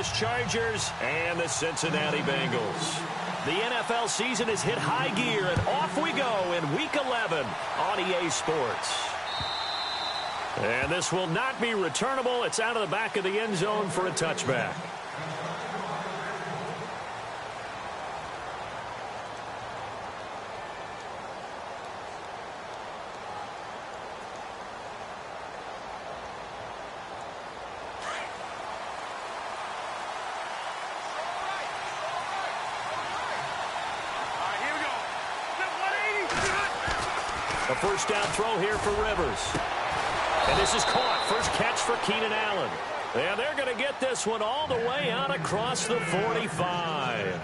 Angeles Chargers and the Cincinnati Bengals. The NFL season has hit high gear, and off we go in Week 11 on EA Sports. And this will not be returnable. It's out of the back of the end zone for a touchback. A first down throw here for Rivers. And this is caught. First catch for Keenan Allen. And they're going to get this one all the way out across the 45.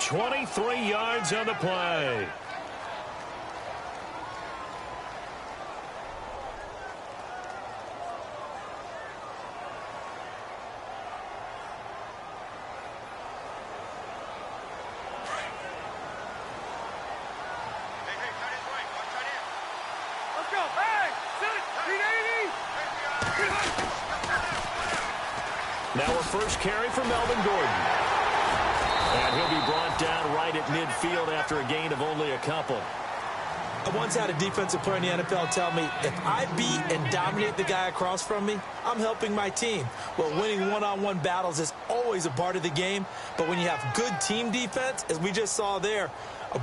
23 yards on the play. Now a first carry for Melvin Gordon. And he'll be brought down right at midfield after a gain of only a couple. I once had a defensive player in the NFL tell me, if I beat and dominate the guy across from me, I'm helping my team. Well, winning one-on-one battles is always a part of the game, but when you have good team defense, as we just saw there,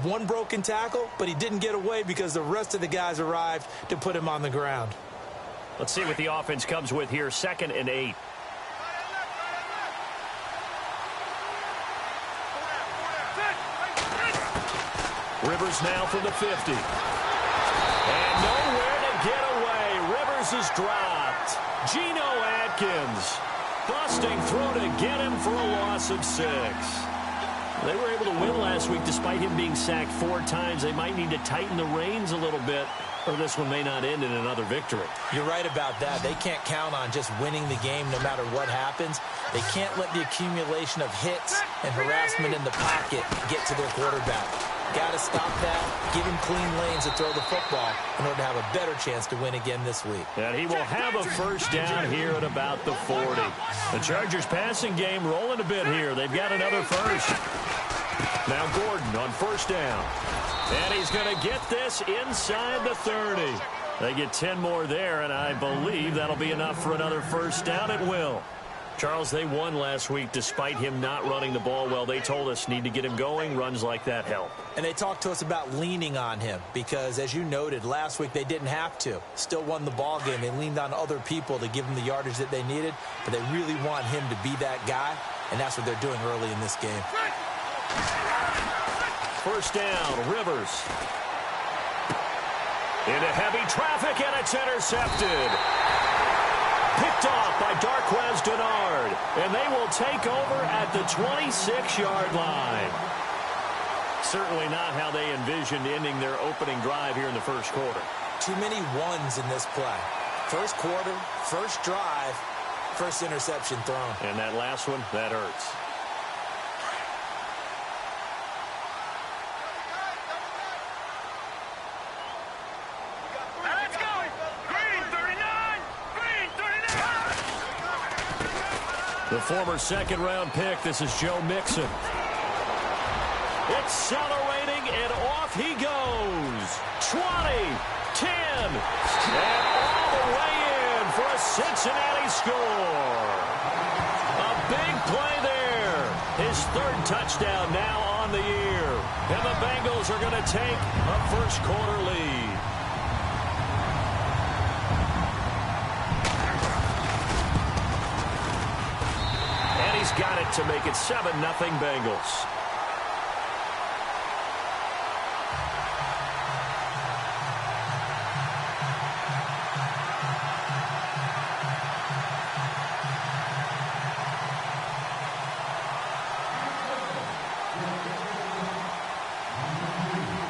one broken tackle, but he didn't get away because the rest of the guys arrived to put him on the ground. Let's see what the offense comes with here. 2nd and 8. Rivers now from the 50. And nowhere to get away. Rivers is dropped. Geno Atkins busting through to get him for a loss of 6. They were able to win last week despite him being sacked 4 times. They might need to tighten the reins a little bit, or this one may not end in another victory. You're right about that. They can't count on just winning the game no matter what happens. They can't let the accumulation of hits and harassment in the pocket get to their quarterback. Got to stop that, give him clean lanes to throw the football in order to have a better chance to win again this week. And he will have a first down here at about the 40. The Chargers passing game rolling a bit here. They've got another first. Now Gordon on first down. And he's going to get this inside the 30. They get 10 more there, and I believe that'll be enough for another first down. It will. Charles, they won last week despite him not running the ball well. They told us need to get him going. Runs like that help. And they talked to us about leaning on him because, as you noted, last week they didn't have to. Still won the ball game. They leaned on other people to give them the yardage that they needed, but they really want him to be that guy, and that's what they're doing early in this game. First down, Rivers. Into heavy traffic, and it's intercepted. Picked off by Darquez Denard, and they will take over at the 26-yard line. Certainly not how they envisioned ending their opening drive here in the first quarter. Too many ones in this play. First quarter, first drive, first interception thrown. And that last one, that hurts. The former second-round pick, this is Joe Mixon. Accelerating, and off he goes. 20, 10, and all the way in for a Cincinnati score. A big play there. His 3rd touchdown now on the year. And the Bengals are going to take a first-quarter lead. He's got it to make it 7-0 Bengals.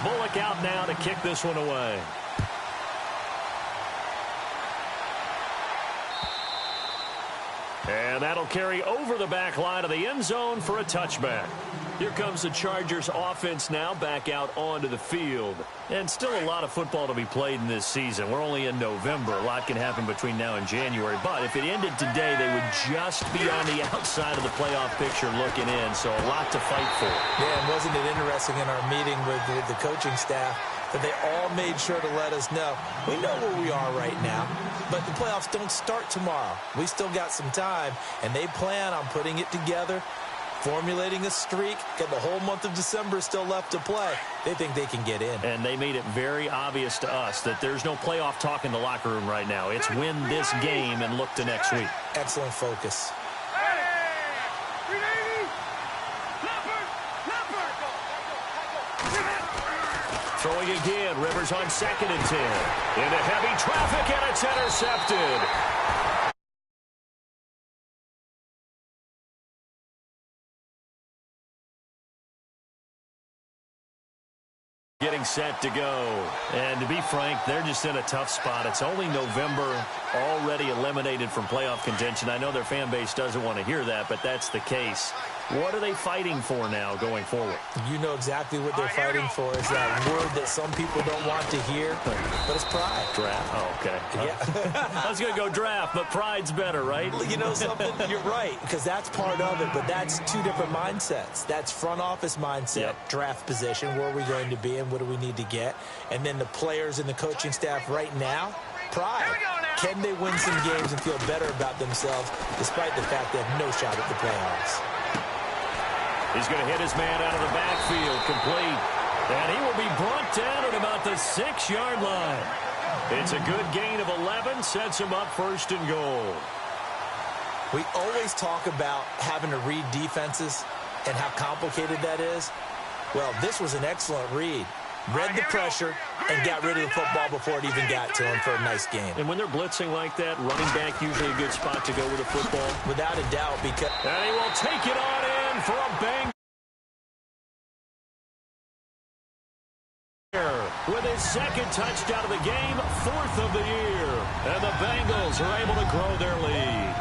Bullock out now to kick this one away. And And that'll carry over the back line of the end zone for a touchback. Here comes the Chargers offense now back out onto the field. And still a lot of football to be played in this season. We're only in November. A lot can happen between now and January. But if it ended today, they would just be on the outside of the playoff picture looking in. So a lot to fight for. Yeah, and wasn't it interesting in our meeting with the coaching staff that they all made sure to let us know, we know where we are right now, but the playoffs don't start tomorrow. We still got some time, and they plan on putting it together, formulating a streak, got the whole month of December still left to play. They think they can get in. And they made it very obvious to us that there's no playoff talk in the locker room right now. It's win this game and look to next week. Excellent focus. Throwing again, Rivers on 2nd and 10. Into heavy traffic, and it's intercepted. Getting set to go. And to be frank, they're just in a tough spot. It's only November, already eliminated from playoff contention. I know their fan base doesn't want to hear that, but that's the case. What are they fighting for now going forward? You know exactly what they're fighting for. Is that word that some people don't want to hear, but it's pride. Draft. Oh, okay. Yeah. I was going to go draft, but pride's better, right? You know something? You're right, because that's part of it, but that's two different mindsets. That's front office mindset, draft position, where are we going to be and what do we need to get? And then the players and the coaching staff right now, pride. Can they win some games and feel better about themselves despite the fact they have no shot at the playoffs? He's going to hit his man out of the backfield, complete. And he will be brought down at about the 6-yard line. It's a good gain of 11, sets him up 1st and goal. We always talk about having to read defenses and how complicated that is. Well, this was an excellent read. Read the pressure and got rid of the football before it even got to him for a nice game. And when they're blitzing like that, running back usually a good spot to go with the football. Without a doubt, because... And he will take it on in for a bang. With his 2nd touchdown of the game, 4th of the year. And the Bengals are able to grow their lead.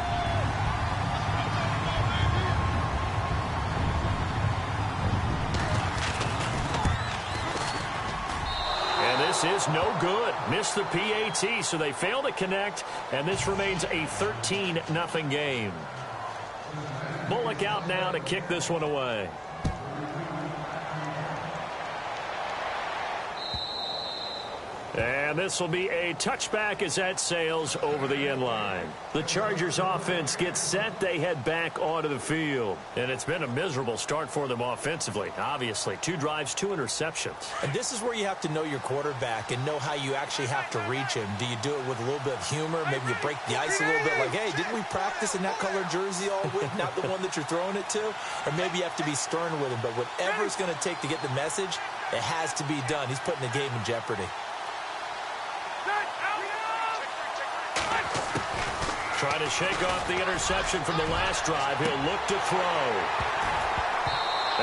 And this is no good. Missed the PAT, so they fail to connect, and this remains a 13-0 game. Bullock out now to kick this one away. And this will be a touchback as that sails over the end line. The Chargers offense gets set. They head back onto the field. And it's been a miserable start for them offensively, obviously. 2 drives, 2 interceptions. And this is where you have to know your quarterback and know how you actually have to reach him. Do you do it with a little bit of humor? Maybe you break the ice a little bit like, hey, didn't we practice in that color jersey all week? Not the one that you're throwing it to? Or maybe you have to be stern with him. But whatever it's going to take to get the message, it has to be done. He's putting the game in jeopardy. Trying to shake off the interception from the last drive. He'll look to throw.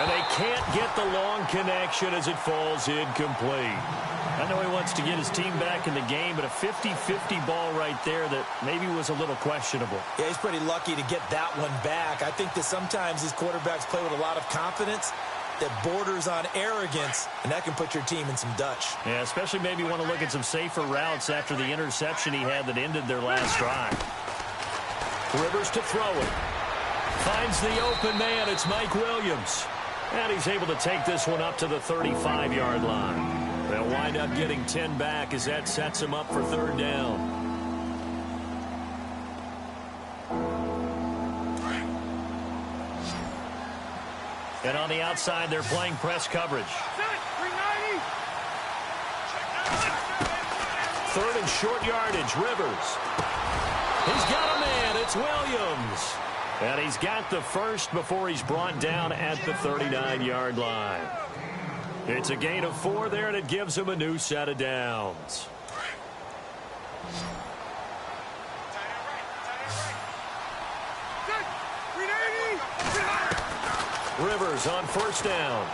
And they can't get the long connection as it falls incomplete. I know he wants to get his team back in the game, but a 50-50 ball right there that maybe was a little questionable. Yeah, he's pretty lucky to get that one back. I think that sometimes these quarterbacks play with a lot of confidence that borders on arrogance, and that can put your team in some Dutch. Yeah, especially maybe want to look at some safer routes after the interception he had that ended their last drive. Rivers to throw it. Finds the open man. It's Mike Williams. And he's able to take this one up to the 35-yard line. They'll wind up getting 10 back as that sets him up for 3rd down. And on the outside, they're playing press coverage. 3rd and short yardage, Rivers. He's got a man. It's Williams. And he's got the first before he's brought down at the 39-yard line. It's a gain of 4 there, and it gives him a new set of downs. Rivers on 1st down.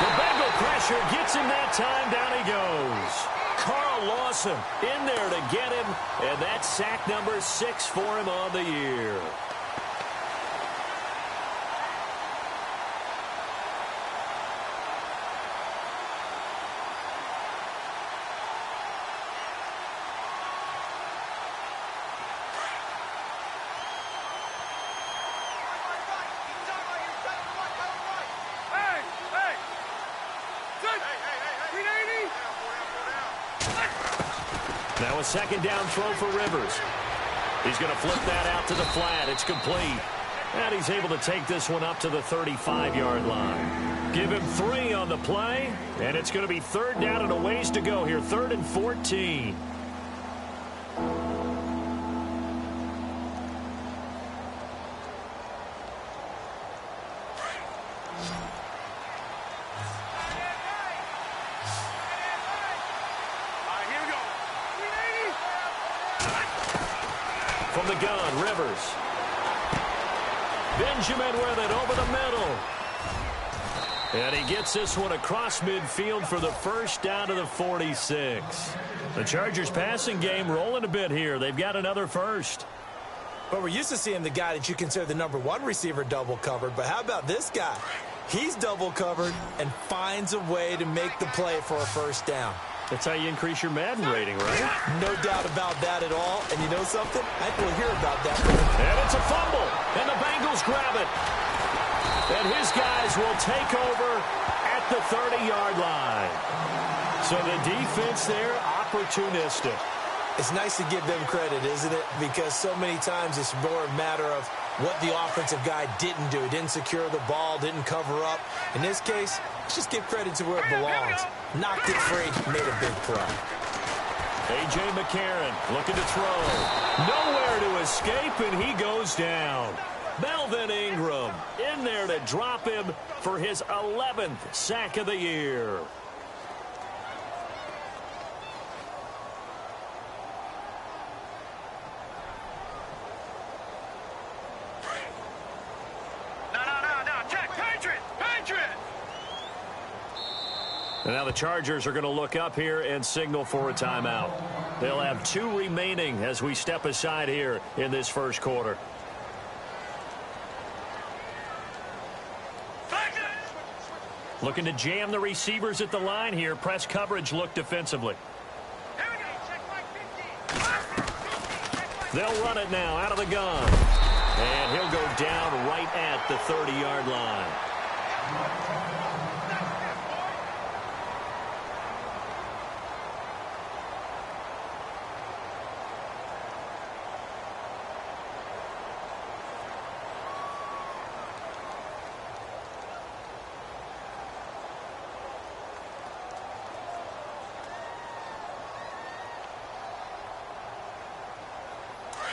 The Bengal pressure gets him that time. Down he goes. Carl Lawson in there to get him, and that's sack number 6 for him on the year. Now a second down throw for Rivers. He's going to flip that out to the flat. It's complete. And he's able to take this one up to the 35-yard line. Give him 3 on the play, and it's going to be third down and a ways to go here. 3rd and 14. From the gun, Rivers. Benjamin with it over the middle. And he gets this one across midfield for the first down to the 46. The Chargers passing game rolling a bit here. They've got another first. But we're used to seeing the guy that you consider the number 1 receiver double covered. But how about this guy? He's double covered and finds a way to make the play for a first down. That's how you increase your Madden rating, right? No doubt about that at all. And you know something? I think we'll hear about that. And it's a fumble. And the Bengals grab it. And his guys will take over at the 30-yard line. So the defense there, opportunistic. It's nice to give them credit, isn't it? Because so many times it's more a matter of what the offensive guy didn't do. He didn't secure the ball, didn't cover up. In this case, let's just give credit to where it belongs. Knocked it free, made a big play. A.J. McCarron looking to throw. Nowhere to escape, and he goes down. Melvin Ingram in there to drop him for his 11th sack of the year. And now the Chargers are going to look up here and signal for a timeout. They'll have 2 remaining as we step aside here in this first quarter. Looking to jam the receivers at the line here. Press coverage look defensively. They'll run it now out of the gun. And he'll go down right at the 30-yard line.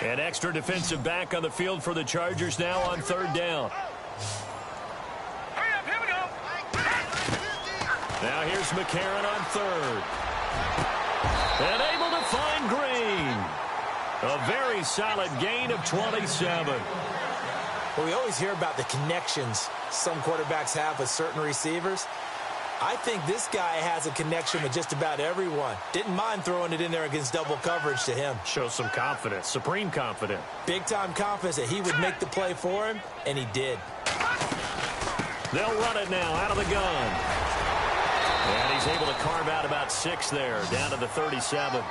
An extra defensive back on the field for the Chargers now on 3rd down. Hurry up, here we go. Now here's McCarron on 3rd. And able to find Green. A very solid gain of 27. Well, we always hear about the connections some quarterbacks have with certain receivers. I think this guy has a connection with just about everyone. Didn't mind throwing it in there against double coverage to him. Shows some confidence, supreme confidence. Big-time confidence that he would make the play for him, and he did. They'll run it now out of the gun. And he's able to carve out about 6 there, down to the 37.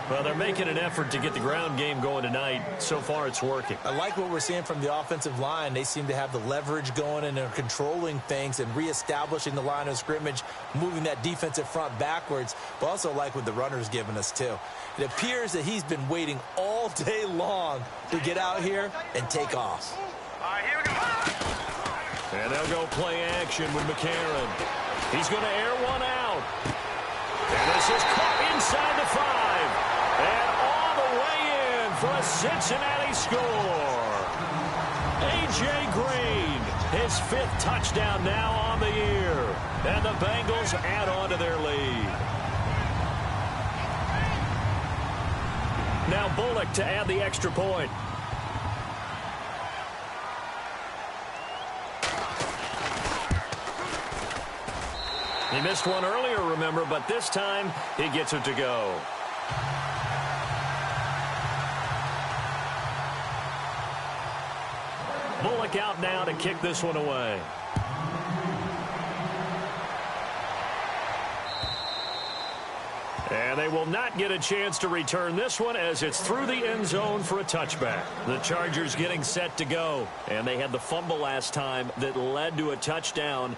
Well, they're making an effort to get the ground game going tonight. So far, it's working. I like what we're seeing from the offensive line. They seem to have the leverage going, and they're controlling things and reestablishing the line of scrimmage, moving that defensive front backwards, but also like what the runner's giving us, too. It appears that he's been waiting all day long to get out here and take off. All right, here we go. And they'll go play action with McCarron. He's going to air one out. And this is caught inside the 5. And all the way in for a Cincinnati score. A.J. Green, his 5th touchdown now on the year. And the Bengals add on to their lead. Now Bullock to add the extra point. He missed one earlier, remember, but this time he gets it to go. Bullock out now to kick this one away. And they will not get a chance to return this one as it's through the end zone for a touchback. The Chargers getting set to go. And they had the fumble last time that led to a touchdown.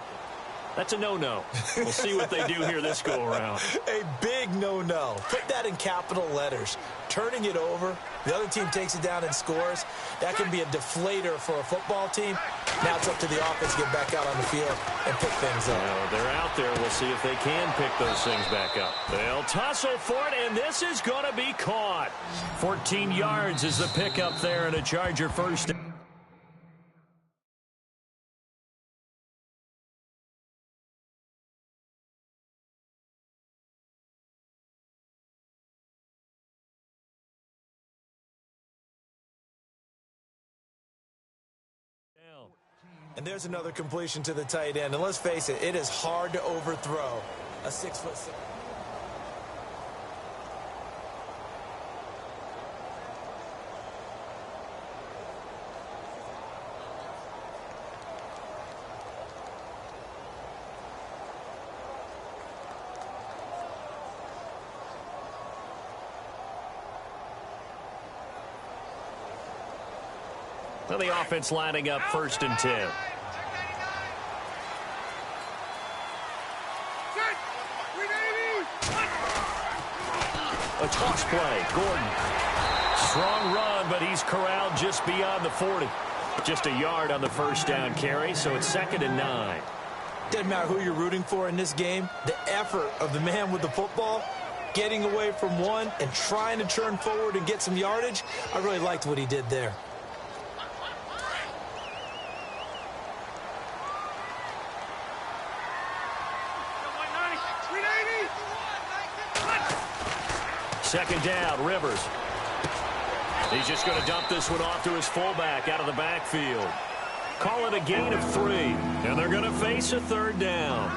That's a no-no. We'll see what they do here this go-around. A big no-no. Put that in capital letters. Turning it over, the other team takes it down and scores. That can be a deflator for a football team. Now it's up to the offense to get back out on the field and pick things up. Well, they're out there. We'll see if they can pick those things back up. They'll tussle for it, and this is going to be caught. 14 yards is the pickup there, and a Charger first. And there's another completion to the tight end. And let's face it, it is hard to overthrow a 6'6". Well, the offense lining up 1st and 10. A toss play. Gordon. Strong run, but he's corralled just beyond the 40. Just a yard on the first down carry, so it's 2nd and 9. Doesn't matter who you're rooting for in this game. The effort of the man with the football, getting away from one and trying to turn forward and get some yardage, I really liked what he did there. Second down, Rivers. He's just going to dump this one off to his fullback out of the backfield. Call it a gain of 3, and they're going to face a 3rd down.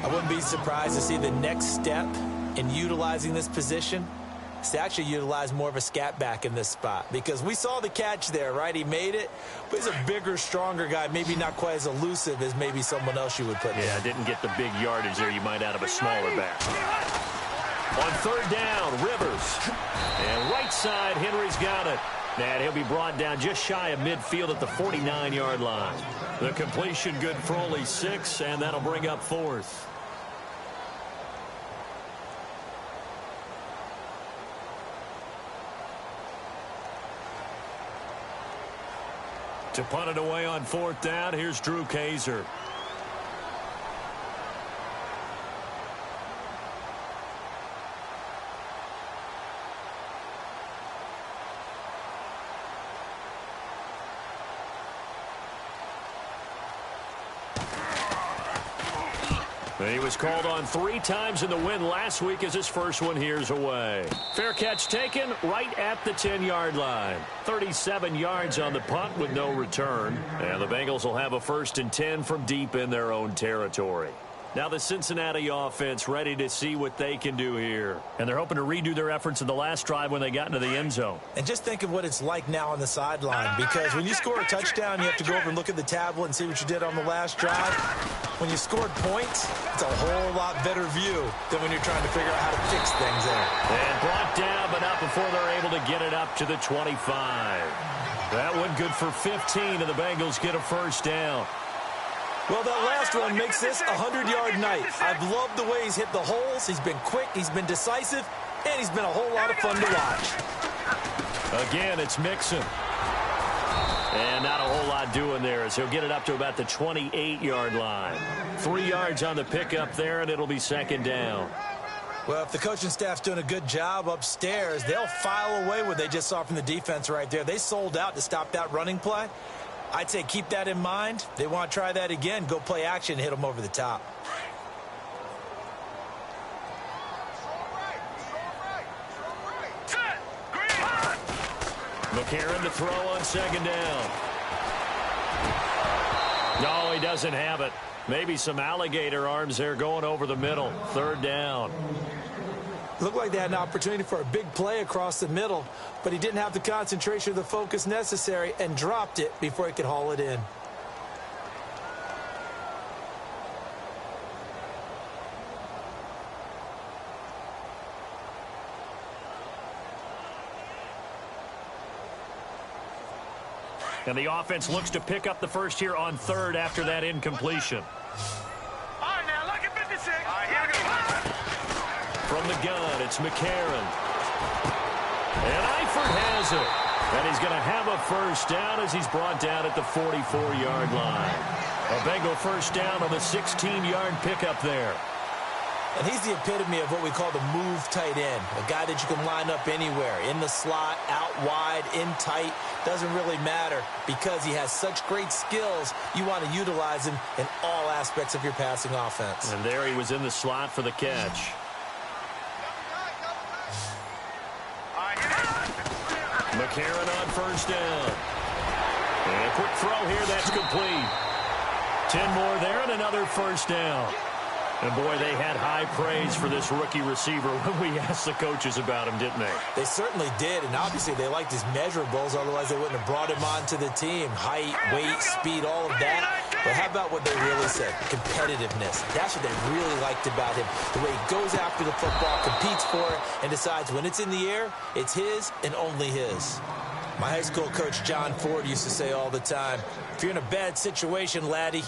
I wouldn't be surprised to see the next step in utilizing this position is to actually utilize more of a scat back in this spot, because we saw the catch there, right? He made it, but he's a bigger, stronger guy, maybe not quite as elusive as maybe someone else you would put in. Yeah, didn't get the big yardage there you might out of a smaller back. On 3rd down, Rivers. And right side, Henry's got it. And he'll be brought down just shy of midfield at the 49-yard line. The completion good for only 6, and that'll bring up 4th. To punt it away on 4th down, here's Drew Kaiser. He was called on 3 times in the win last week as his first one here's away. Fair catch taken right at the 10-yard line. 37 yards on the punt with no return. And the Bengals will have a 1st and 10 from deep in their own territory. Now the Cincinnati offense ready to see what they can do here. And they're hoping to redo their efforts in the last drive when they got into the end zone. And just think of what it's like now on the sideline, because when you score a touchdown, you have to go over and look at the tablet and see what you did on the last drive. When you scored points, it's a whole lot better view than when you're trying to figure out how to fix things there. And brought down, but not before they're able to get it up to the 25. That one good for 15, and the Bengals get a 1st down. Well, that last one makes this a 100-yard night. I've loved the way he's hit the holes. He's been quick, he's been decisive, and he's been a whole lot of fun to watch. Again, it's Mixon. And not a whole lot doing there as he'll get it up to about the 28-yard line. 3 yards on the pickup there, and it'll be 2nd down. Well, if the coaching staff's doing a good job upstairs, they'll file away what they just saw from the defense right there. They sold out to stop that running play. I'd say keep that in mind. They want to try that again. Go play action, hit them over the top. McCarron to throw on 2nd down. No, he doesn't have it. Maybe some alligator arms there going over the middle. Third down. Looked like they had an opportunity for a big play across the middle, but he didn't have the concentration or the focus necessary and dropped it before he could haul it in. And the offense looks to pick up the first here on third after that incompletion. All right, now look at 56. All right, here we go. From the gun, it's McCarron. And Eifert has it. And he's going to have a first down as he's brought down at the 44-yard line. A Bengal first down on the 16-yard pickup there. And he's the epitome of what we call the move tight end, a guy that you can line up anywhere, in the slot, out wide, in tight, doesn't really matter because he has such great skills. You want to utilize him in all aspects of your passing offense. And there he was in the slot for the catch. McCarron on first down. And a quick throw here, that's complete. 10 more there and another first down. And, boy, they had high praise for this rookie receiver when we asked the coaches about him, didn't they? They certainly did, and obviously they liked his measurables, otherwise they wouldn't have brought him onto the team. Height, weight, speed, all of that. But how about what they really said? Competitiveness. That's what they really liked about him. The way he goes after the football, competes for it, and decides when it's in the air, it's his and only his. My high school coach, John Ford, used to say all the time, if you're in a bad situation, laddie,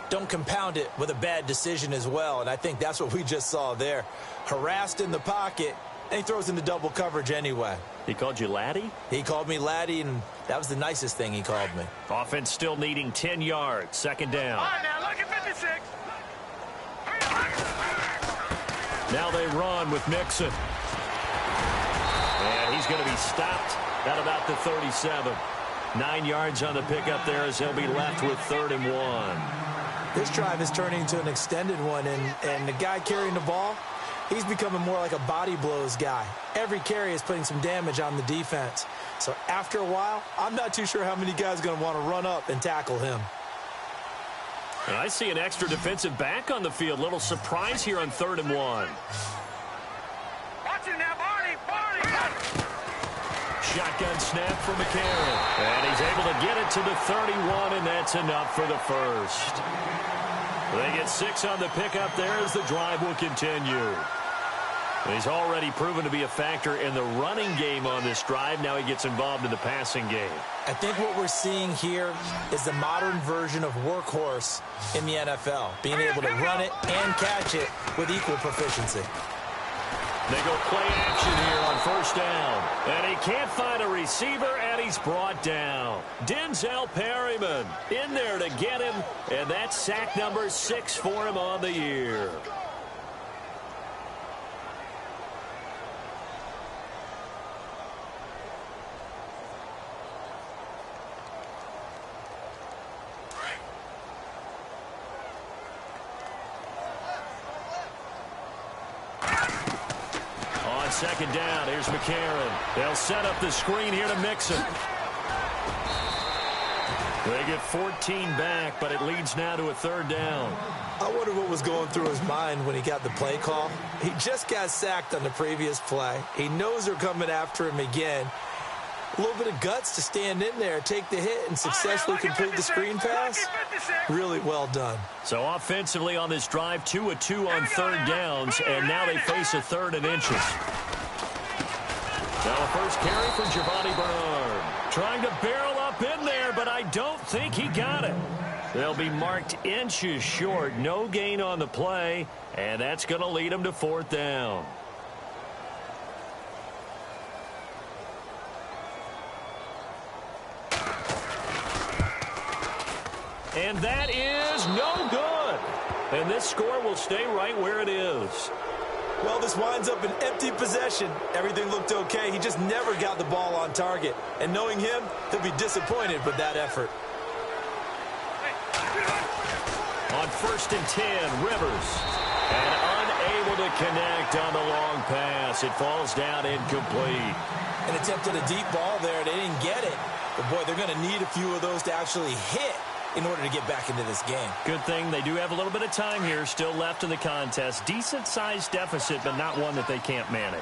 don't compound it with a bad decision as well. And I think that's what we just saw there. Harassed in the pocket, and he throws into double coverage anyway. He called you laddie? He called me laddie, and that was the nicest thing he called me. Offense still needing 10 yards. Second down. All right, now look at 56. Now they run with Mixon. And he's going to be stopped at about the 37. 9 yards on the pickup there as he'll be left with 3rd and 1. This drive is turning into an extended one, and the guy carrying the ball, he's becoming more like a body blows guy. Every carry is putting some damage on the defense. So after a while, I'm not too sure how many guys are going to want to run up and tackle him. And I see an extra defensive back on the field. Little surprise here on 3rd and 1. Watch him now, Barney. Shotgun snap for McCarron. And he's able to get it to the 31, and that's enough for the first. They get 6 on the pickup there as the drive will continue. And he's already proven to be a factor in the running game on this drive. Now he gets involved in the passing game. I think what we're seeing here is the modern version of workhorse in the NFL, being able to run it and catch it with equal proficiency. They go play action here on first down. And he can't find a receiver, and he's brought down. Denzel Perryman in there to get him, and that's sack number 6 for him on the year. Second down, here's McCarron. They'll set up the screen here to Mixon. They get 14 back, but it leads now to a 3rd down. I wonder what was going through his mind when he got the play call. He just got sacked on the previous play. He knows they're coming after him again. A little bit of guts to stand in there, take the hit, and successfully complete the screen pass. Really well done. So offensively on this drive, 2 of 2 on 3rd downs, and now they face a 3rd and inches. Now a first carry for Giovanni Bernard. Trying to barrel up in there, but I don't think he got it. They'll be marked inches short. No gain on the play, and that's going to lead them to 4th down. And that is no good. And this score will stay right where it is. Well, this winds up an empty possession. Everything looked okay. He just never got the ball on target. And knowing him, he'll be disappointed with that effort. On 1st and 10, Rivers. And unable to connect on the long pass. It falls down incomplete. And attempted a deep ball there. They didn't get it. But, boy, they're going to need a few of those to actually hit in order to get back into this game. Good thing they do have a little bit of time here still left in the contest. Decent-sized deficit, but not one that they can't manage.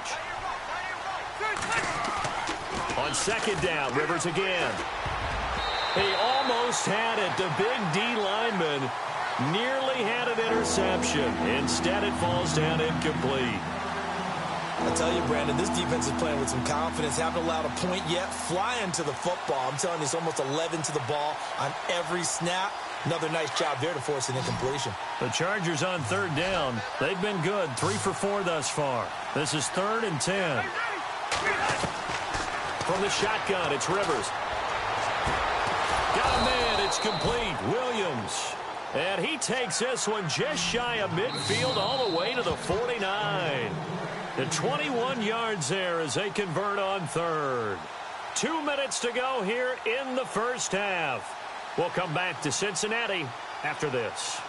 On second down, Rivers again. He almost had it. The big D lineman nearly had an interception. Instead, it falls down incomplete. I tell you, Brandon, this defense is playing with some confidence. Haven't allowed a point yet. Flying to the football. I'm telling you, it's almost 11 to the ball on every snap. Another nice job there to force an incompletion. The Chargers on third down. They've been good. 3 for 4 thus far. This is 3rd and 10. From the shotgun, it's Rivers. Got a man. It's complete. Williams. And he takes this one just shy of midfield all the way to the 49. The 21 yards there as they convert on third. 2 minutes to go here in the first half. We'll come back to Cincinnati after this.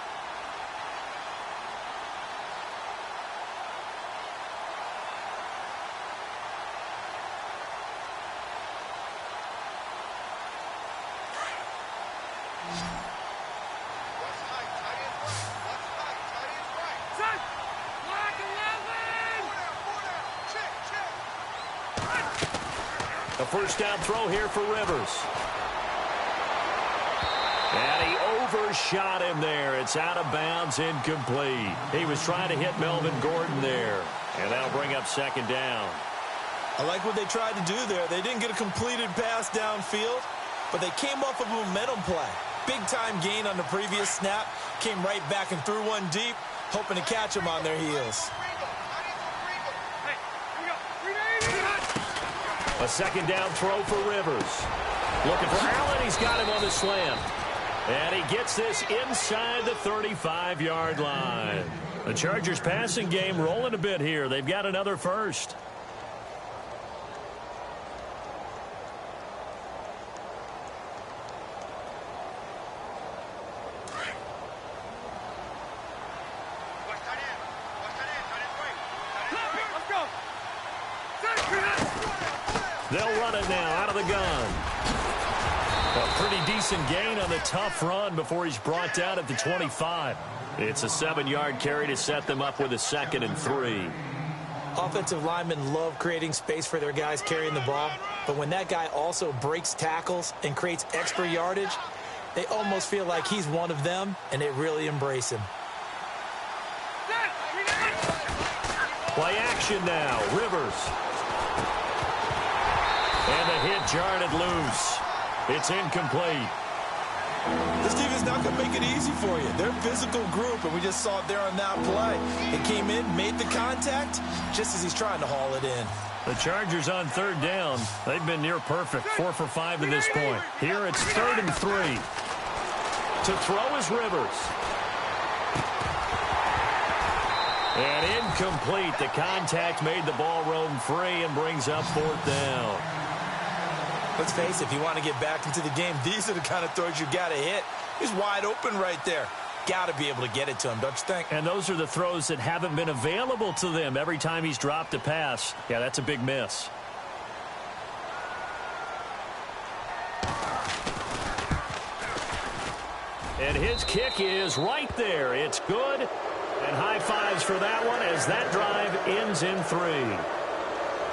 A first down throw here for Rivers. And he overshot him there. It's out of bounds, incomplete. He was trying to hit Melvin Gordon there. And that'll bring up second down. I like what they tried to do there. They didn't get a completed pass downfield, but they came off of a momentum play. Big-time gain on the previous snap. Came right back and threw one deep, hoping to catch them on their heels. A second down throw for Rivers. Looking for Allen. He's got him on the slant. And he gets this inside the 35-yard line. The Chargers passing game rolling a bit here. They've got another first. They'll run it now out of the gun. A pretty decent gain on the tough run before he's brought down at the 25. It's a 7-yard carry to set them up with a 2nd and 3. Offensive linemen love creating space for their guys carrying the ball, but when that guy also breaks tackles and creates extra yardage, they almost feel like he's one of them, and they really embrace him. Play action now. Rivers. And the hit jarred it loose. It's incomplete. This defense not going to make it easy for you. They're a physical group, and we just saw it there on that play. It came in, made the contact, just as he's trying to haul it in. The Chargers on third down. They've been near perfect. 4 for 5 to this point. Here it's 3rd and 3. To throw is Rivers. And incomplete. The contact made the ball roam free and brings up 4th down. Let's face it, if you want to get back into the game, these are the kind of throws you got to hit. He's wide open right there. Got to be able to get it to him, don't you think? And those are the throws that haven't been available to them every time he's dropped a pass. Yeah, that's a big miss. And his kick is right there. It's good. And high fives for that one as that drive ends in 3.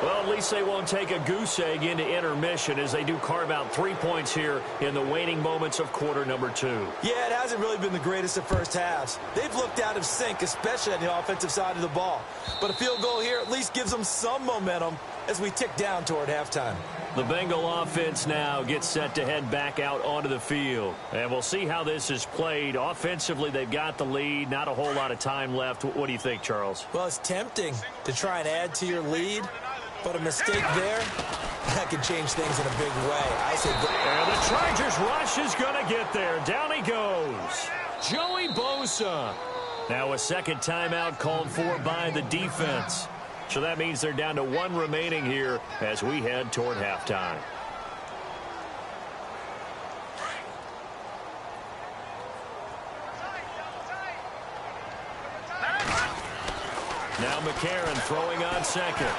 Well, at least they won't take a goose egg into intermission as they do carve out 3 points here in the waning moments of quarter number 2. Yeah, it hasn't really been the greatest of first halves. They've looked out of sync, especially on the offensive side of the ball. But a field goal here at least gives them some momentum as we tick down toward halftime. The Bengal offense now gets set to head back out onto the field. And we'll see how this is played. Offensively, they've got the lead. Not a whole lot of time left. What do you think, Charles? Well, it's tempting to try and add to your lead. But a mistake there, that could change things in a big way. I say go. And the Chargers rush is going to get there. Down he goes. Joey Bosa. Now a second timeout called for by the defense. So that means they're down to 1 remaining here as we head toward halftime. Now McCarron throwing on second.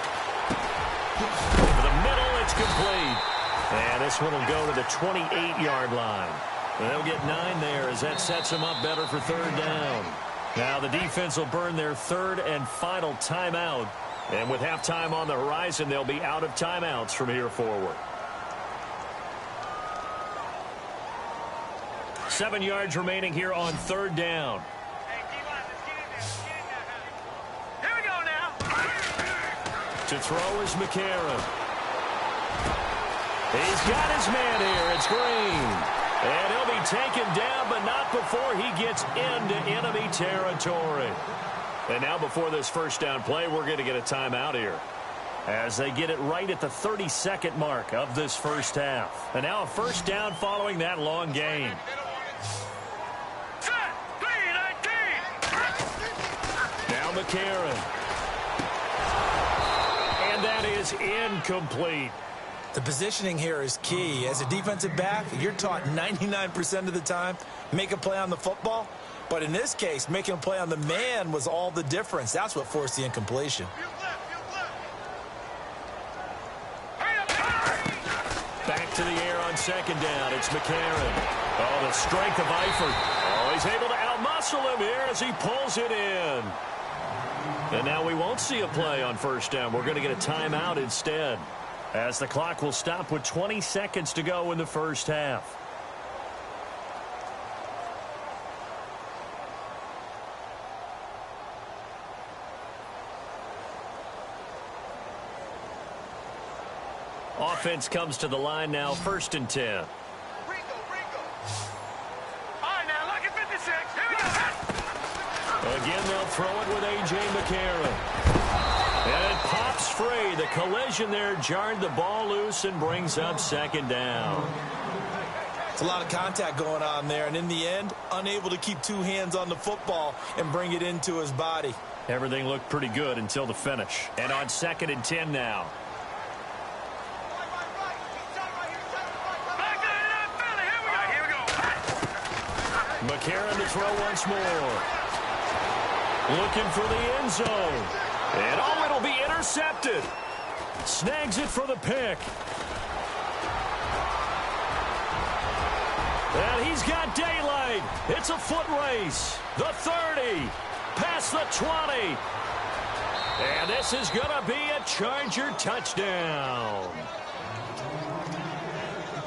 Over the middle, it's complete. And this one will go to the 28-yard line. They'll get 9 there as that sets them up better for third down. Now the defense will burn their third and final timeout. And with halftime on the horizon, they'll be out of timeouts from here forward. 7 yards remaining here on third down. Here we go now. To throw is McCarron. He's got his man here. It's Green. And he'll be taken down, but not before he gets into enemy territory. And now before this first down play, we're going to get a timeout here, as they get it right at the 32nd mark of this first half. And now a first down following that long gain. Set. 3-19. Now McCarron. And that is incomplete. The positioning here is key. As a defensive back, you're taught 99% of the time, make a play on the football. But in this case, making a play on the man was all the difference. That's what forced the incompletion. Back to the air on second down. It's McCarron. Oh, the strength of Eifert. Oh, he's able to outmuscle him here as he pulls it in. And now we won't see a play on first down. We're going to get a timeout instead, as the clock will stop with 20 seconds to go in the first half. Offense comes to the line now, 1st and 10. All right, now, look at 56. Here we go. Again, they'll throw it with A.J. McCarron. And it pops free. The collision there jarred the ball loose and brings up second down. It's a lot of contact going on there, and in the end, unable to keep 2 hands on the football and bring it into his body. Everything looked pretty good until the finish. And on 2nd and 10 now. McCarron to throw once more. Looking for the end zone. And oh, it'll be intercepted. Snags it for the pick. And he's got daylight. It's a foot race. The 30. Past the 20. And this is going to be a Charger touchdown.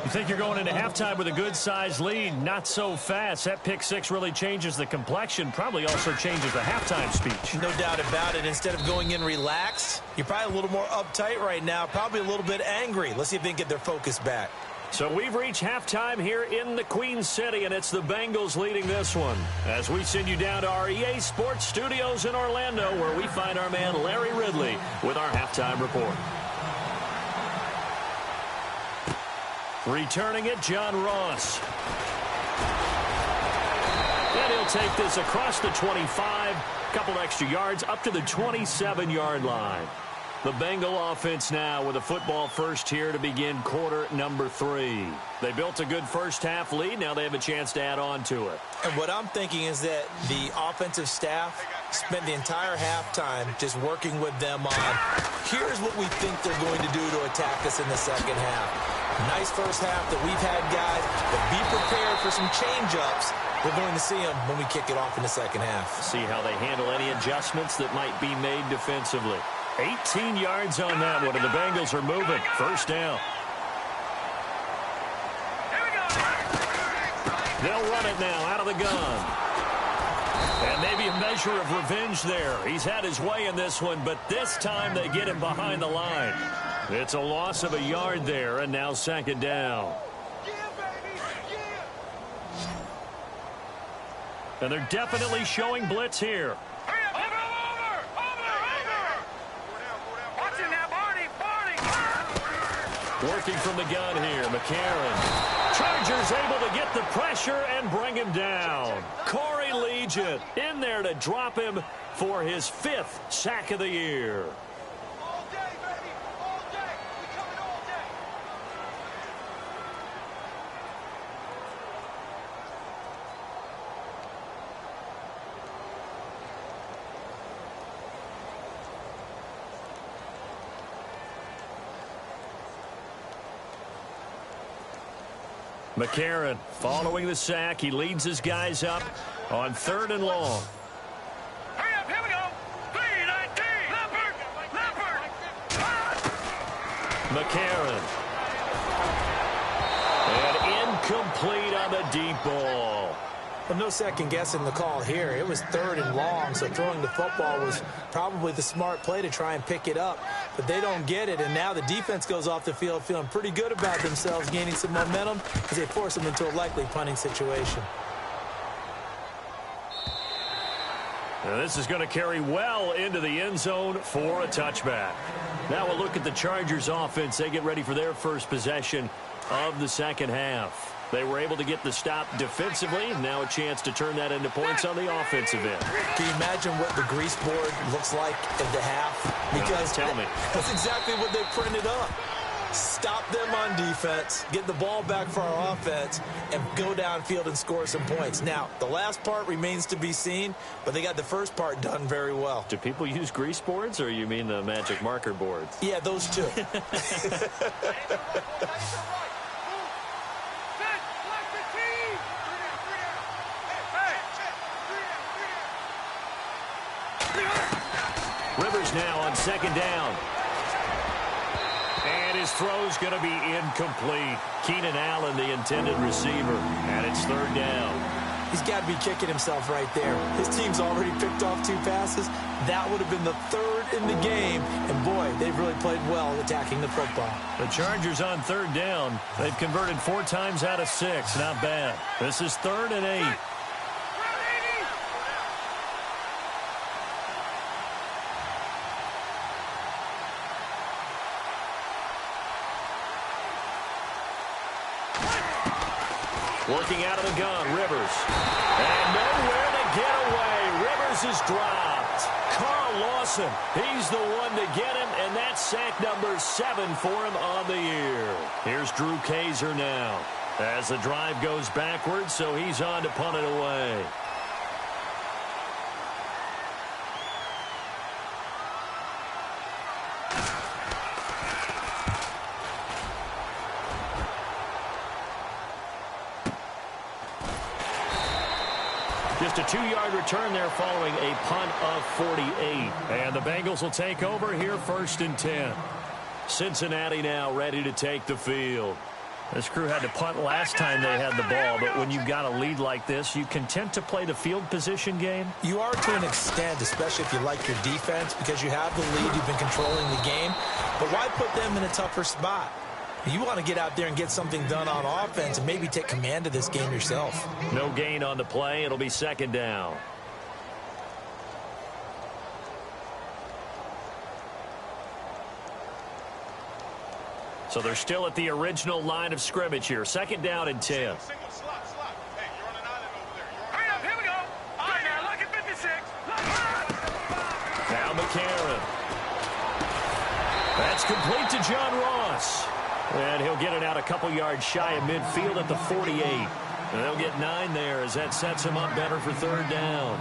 You think you're going into halftime with a good-sized lead? Not so fast. That pick six really changes the complexion, probably also changes the halftime speech. No doubt about it. Instead of going in relaxed, you're probably a little more uptight right now, probably a little bit angry. Let's see if they can get their focus back. So we've reached halftime here in the Queen City, and it's the Bengals leading this one. As we send you down to our EA Sports Studios in Orlando, where we find our man Larry Ridley with our halftime report. Returning it, John Ross. And he'll take this across the 25, couple extra yards, up to the 27-yard line. The Bengal offense now with a football first here to begin quarter number 3. They built a good first-half lead. Now they have a chance to add on to it. And what I'm thinking is that the offensive staff spent the entire halftime just working with them on, here's what we think they're going to do to attack us in the second half. Nice first half that we've had, guys, but be prepared for some change-ups. We're going to see them when we kick it off in the second half. See how they handle any adjustments that might be made defensively. 18 yards on that one, and the Bengals are moving. First down. They'll run it now out of the gun. And maybe a measure of revenge there. He's had his way in this one, but this time they get him behind the line. It's a loss of a yard there, and now second down. And they're definitely showing blitz here. Working from the gun here, McCarron. Chargers able to get the pressure and bring him down. Corey Legion in there to drop him for his 5th sack of the year. McCarron following the sack. He leads his guys up on 3rd and long. Hurry up, here we go. 3-19. Leopard. McCarron. And incomplete on the deep ball. Well, no second guessing the call here. It was 3rd and long, so throwing the football was probably the smart play to try and pick it up. But they don't get it, and now the defense goes off the field feeling pretty good about themselves, gaining some momentum as they force them into a likely punting situation. Now this is going to carry well into the end zone for a touchback. Now we'll look at the Chargers offense. They get ready for their first possession of the second half. They were able to get the stop defensively. Now a chance to turn that into points on the offensive end. Can you imagine what the grease board looks like at the half? Because tell me. That's exactly what they printed up. Stop them on defense, get the ball back for our offense, and go downfield and score some points. Now, the last part remains to be seen, but they got the first part done very well. Do people use grease boards, or you mean the magic marker boards? Yeah, those two. Rivers now on 2nd down. And his throw's going to be incomplete. Keenan Allen, the intended receiver, and it's 3rd down. He's got to be kicking himself right there. His team's already picked off 2 passes. That would have been the 3rd in the game. And, boy, they've really played well attacking the football. The Chargers on 3rd down. They've converted 4 times out of 6. Not bad. This is 3rd and 8. Working out of the gun, Rivers. And nowhere to get away. Rivers is dropped. Carl Lawson, he's the one to get him, and that's sack number 7 for him on the year. Here's Drew Kaiser now as the drive goes backwards, so he's on to punt it away. Just a 2-yard return there following a punt of 48. And the Bengals will take over here 1st and 10. Cincinnati now ready to take the field. This crew had to punt last time they had the ball, but when you've got a lead like this, you content to play the field position game? You are to an extent, especially if you like your defense, because you have the lead, you've been controlling the game. But why put them in a tougher spot? You want to get out there and get something done on offense and maybe take command of this game yourself. No gain on the play. It'll be 2nd down. So they're still at the original line of scrimmage here. 2nd down and 10. Hey, you're on an island over there. Hurry up, here we go. All right, now, look at 56. Now McCarron. That's complete to John Ross. And he'll get it out a couple yards shy of midfield at the 48. And they'll get 9 there as that sets him up better for 3rd down.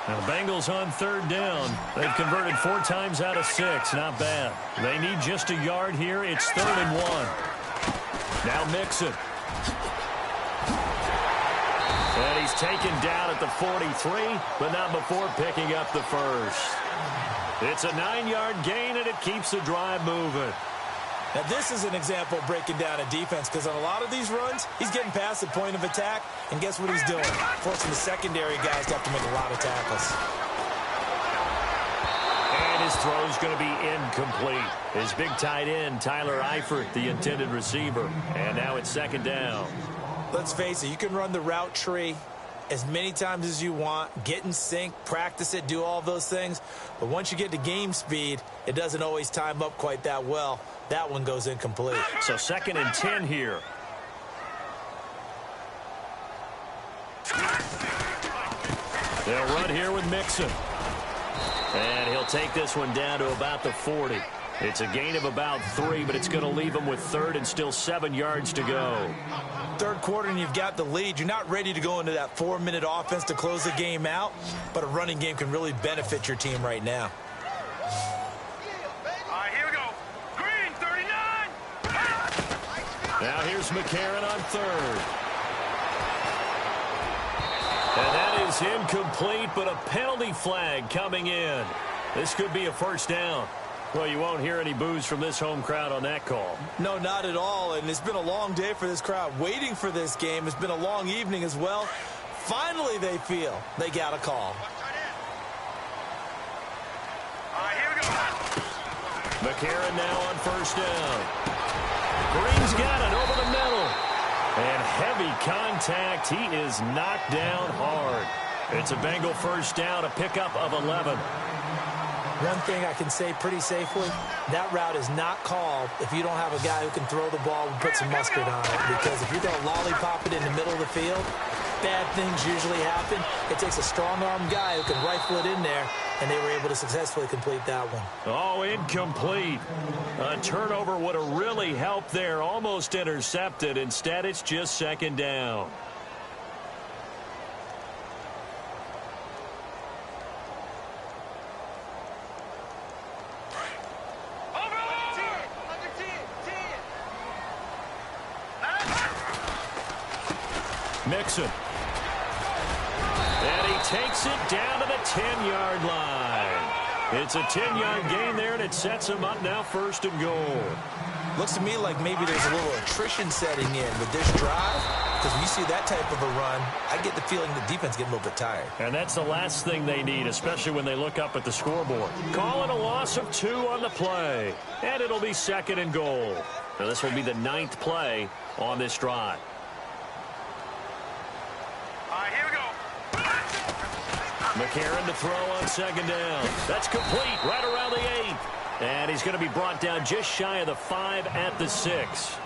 Now, the Bengals on 3rd down. They've converted 4 times out of 6. Not bad. They need just a yard here. It's 3rd and 1. Now Mixon. And he's taken down at the 43, but not before picking up the first. It's a 9-yard gain, and it keeps the drive moving. Now, this is an example of breaking down a defense, because on a lot of these runs, he's getting past the point of attack, and guess what he's doing? Forcing the secondary guys to have to make a lot of tackles. And his throw's going to be incomplete. His big tight end, Tyler Eifert, the intended receiver. And now it's 2nd down. Let's face it, you can run the route tree as many times as you want, get in sync, practice it, do all those things. But once you get to game speed, it doesn't always time up quite that well. That one goes incomplete. So 2nd and 10 here. They'll run here with Mixon. And he'll take this one down to about the 40. It's a gain of about 3, but it's going to leave him with 3rd and still 7 yards to go. 3rd quarter and you've got the lead. You're not ready to go into that 4-minute offense to close the game out, but a running game can really benefit your team right now. All right, here we go. Green, 39. Now here's McCarron on third. And that is incomplete, but a penalty flag coming in. This could be a first down. Well, you won't hear any boos from this home crowd on that call. No, not at all. And it's been a long day for this crowd waiting for this game. It's been a long evening as well. Finally, they feel they got a call. All right, here we go. McCarron now on first down. Green's got it over the middle. And heavy contact. He is knocked down hard. It's a Bengal first down, a pickup of 11. One thing I can say pretty safely, that route is not called if you don't have a guy who can throw the ball and put some mustard on it. Because if you're going to lollipop it in the middle of the field, bad things usually happen. It takes a strong-armed guy who can rifle it in there, and they were able to successfully complete that one. Oh, incomplete. A turnover would have really helped there. Almost intercepted. Instead, it's just second down. Mixon. And he takes it down to the 10-yard line. It's a 10-yard gain there, and it sets him up now first and goal. Looks to me like maybe there's a little attrition setting in with this drive. Because when you see that type of a run, I get the feeling the defense getting a little bit tired. And that's the last thing they need, especially when they look up at the scoreboard. Calling a loss of 2 on the play. And it'll be second and goal. Now this will be the 9th play on this drive. McCarron to throw on second down. That's complete right around the 8th. And he's going to be brought down just shy of the 5 at the 6.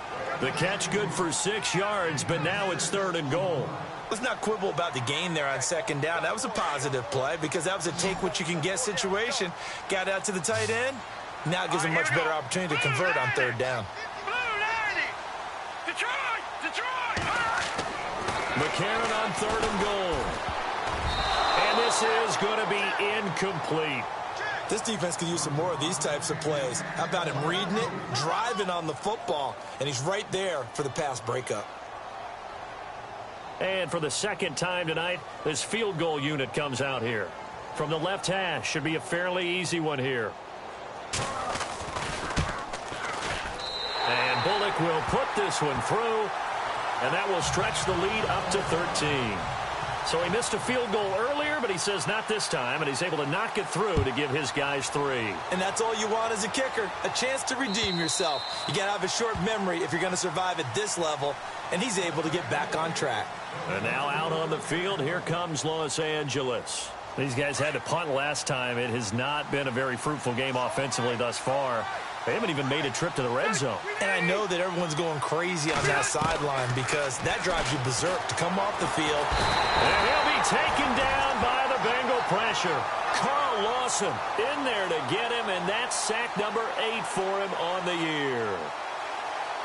The catch good for 6 yards, but now it's third and goal. Let's not quibble about the gain there on second down. That was a positive play because that was a take-what-you-can-get situation. Got out to the tight end. Now it gives him a much better opportunity to convert on third down. McCarron on third and goal. And this is going to be incomplete. This defense could use some more of these types of plays. How about him reading it, driving on the football, and he's right there for the pass breakup. And for the second time tonight, this field goal unit comes out here. From the left hash, should be a fairly easy one here. And Bullock will put this one through, and that will stretch the lead up to 13. So he missed a field goal earlier, but he says not this time, and he's able to knock it through to give his guys 3. And that's all you want as a kicker, a chance to redeem yourself. You got to have a short memory if you're going to survive at this level, and he's able to get back on track. And now out on the field, here comes Los Angeles. These guys had to punt last time. It has not been a very fruitful game offensively thus far. They haven't even made a trip to the red zone. And I know that everyone's going crazy on that sideline because that drives you berserk to come off the field. And he'll be taken down by the Bengal pressure. Carl Lawson in there to get him, and that's sack number 8 for him on the year.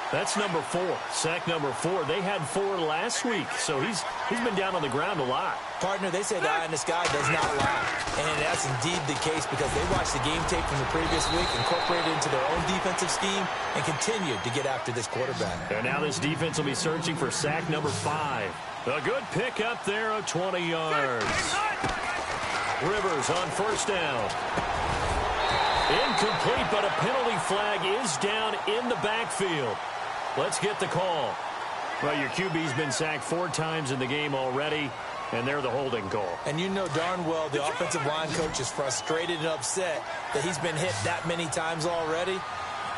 That's number 4. Sack number 4. They had 4 last week, so he's been down on the ground a lot. Partner, they say the eye in the sky does not lie. And that's indeed the case because they watched the game tape from the previous week, incorporated it into their own defensive scheme, and continued to get after this quarterback. And now this defense will be searching for sack number 5. A good pick up there of 20 yards. Rivers on first down. Incomplete, but a penalty flag is down in the backfield. Let's get the call. Well, your QB's been sacked 4 times in the game already, and they're the holding call. And you know darn well the offensive line coach is frustrated and upset that he's been hit that many times already.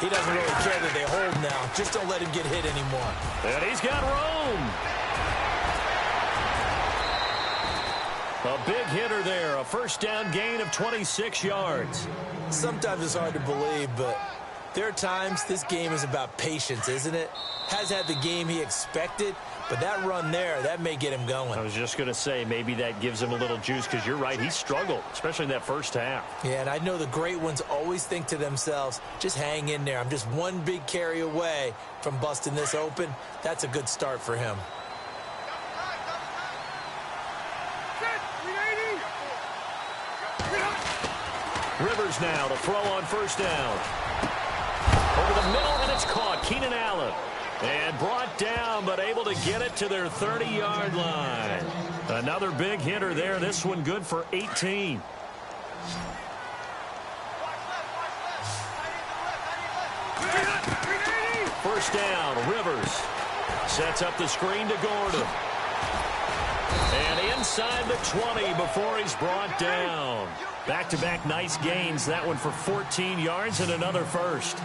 He doesn't really care that they hold now. Just don't let him get hit anymore. And he's got room. A big hitter there. A first down gain of 26 yards. Sometimes it's hard to believe, but there are times this game is about patience, isn't it? Has had the game he expected, but that run there, that may get him going. I was just going to say, maybe that gives him a little juice because you're right, he struggled, especially in that first half. Yeah, and I know the great ones always think to themselves, just hang in there. I'm just one big carry away from busting this open. That's a good start for him. Rivers now to throw on first down. Over the middle, and it's caught. Keenan Allen. And brought down, but able to get it to their 30-yard line. Another big hitter there. This one good for 18. First down, Rivers. Sets up the screen to Gordon. And inside the 20 before he's brought down. Back-to-back nice gains. That one for 14 yards and another first.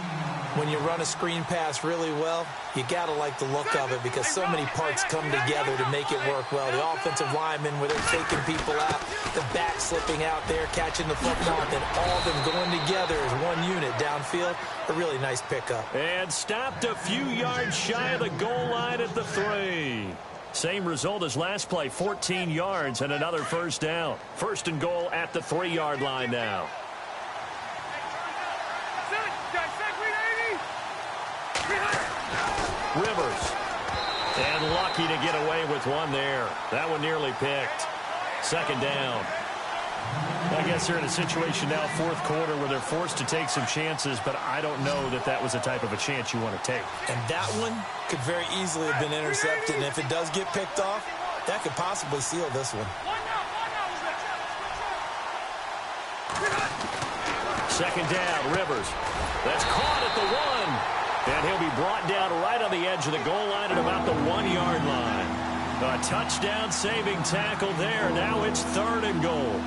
When you run a screen pass really well, you got to like the look of it because so many parts come together to make it work well. The offensive linemen, where they're faking people out, the back slipping out there, catching the football, and then all of them going together as one unit downfield. A really nice pickup. And stopped a few yards shy of the goal line at the 3. Same result as last play, 14 yards and another first down. First and goal at the 3-yard line now. Rivers. And lucky to get away with one there. That one nearly picked. Second down. I guess they're in a situation now, fourth quarter, where they're forced to take some chances, but I don't know that that was the type of a chance you want to take. And that one could very easily have been intercepted, and if it does get picked off, that could possibly seal this one. Second down, Rivers. That's caught at the 1. And he'll be brought down right on the edge of the goal line at about the 1-yard line. A touchdown saving tackle there. Now it's third and goal.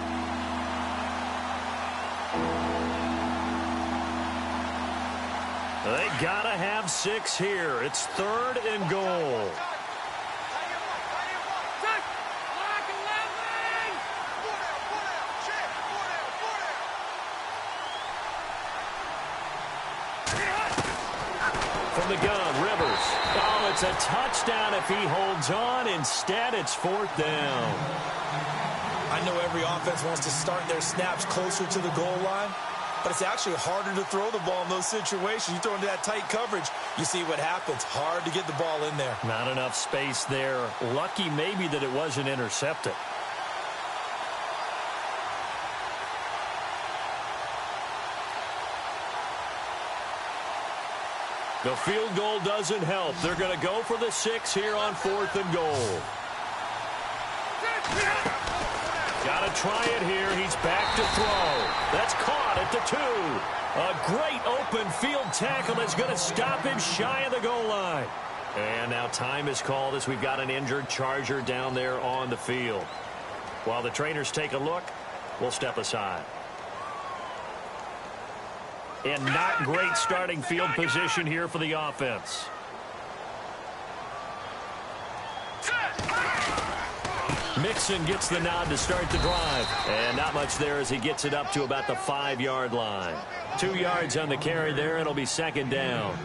They gotta have 6 here. It's third and goal. From the gun, Rivers. Oh, it's a touchdown if he holds on. Instead, it's fourth down. I know every offense wants to start their snaps closer to the goal line, but it's actually harder to throw the ball in those situations. You throw into that tight coverage, you see what happens. Hard to get the ball in there. Not enough space there. Lucky maybe that it wasn't intercepted. The field goal doesn't help. They're going to go for the 6 here on fourth and goal. Got to try it here. He's back to throw. That's caught at the 2. A great open field tackle that's going to stop him shy of the goal line. And now time is called as we've got an injured Charger down there on the field. While the trainers take a look, we'll step aside. And not great starting field position here for the offense. Mixon gets the nod to start the drive. And not much there as he gets it up to about the 5-yard line. 2 yards on the carry there. It'll be second down.